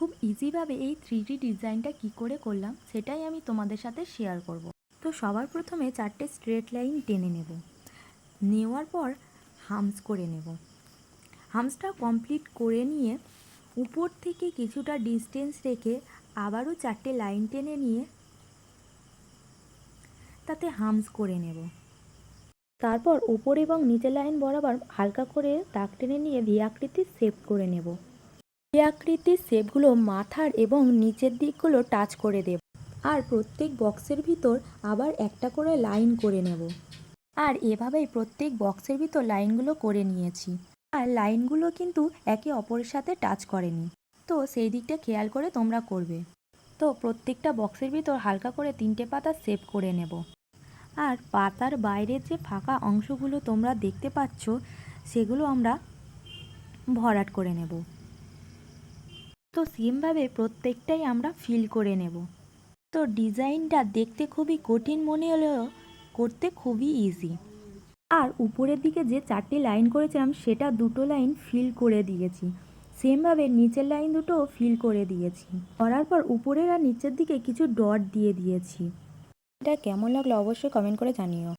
খুব ইজিভাবে এই 3D ডিজাইনটা কি করে করলাম সেটাই আমি তোমাদের সাথে শেয়ার করব। তো সবার প্রথমে 4টে স্ট্রেট লাইন টেনে নেব, নেওয়ার পর হামস করে নেব। হামসটা কমপ্লিট করে নিয়ে উপর থেকে কিছুটা ডিস্টেন্স রেখে আবারও 4টে লাইন টেনে নিয়ে তাতে হামস করে নেব। তারপর উপর এবং নিচের লাইন বরাবর হালকা করে দাগ টেনে নিয়ে ভি আকৃতির শেপ করে নেব। ভি আকৃতির শেপগুলো মাথার এবং নিচের দিকগুলো টাচ করে দেব। আর প্রত্যেক বক্সের ভিতর আবার একটা করে লাইন করে নেব। আর এভাবেই প্রত্যেক বক্সের ভিতর লাইনগুলো করে নিয়েছি। আর লাইনগুলো কিন্তু একে অপরের সাথে টাচ করেনি, তো সেই দিকটা খেয়াল করে তোমরা করবে। তো প্রত্যেকটা বক্সের ভিতর হালকা করে 3টে পাতা শেপ করে নেব। আর পাতার বাইরের যে ফাঁকা অংশগুলো তোমরা দেখতে পাচ্ছ সেগুলো আমরা ভরাট করে নেব। তো সেমভাবে প্রত্যেকটাই আমরা ফিল করে নেব। তো ডিজাইনটা দেখতে খুবই কঠিন মনে হলেও করতে খুবই ইজি। আর উপরের দিকে যে 4টে লাইন করেছিলাম সেটা 2টো লাইন ফিল করে দিয়েছি, সেমভাবে নিচের লাইন দুটোও ফিল করে দিয়েছি। করার পর উপরের আর নিচের দিকে কিছু ডট দিয়ে দিয়েছি। এটা কেমন লাগলো অবশ্যই কমেন্ট করে জানিও।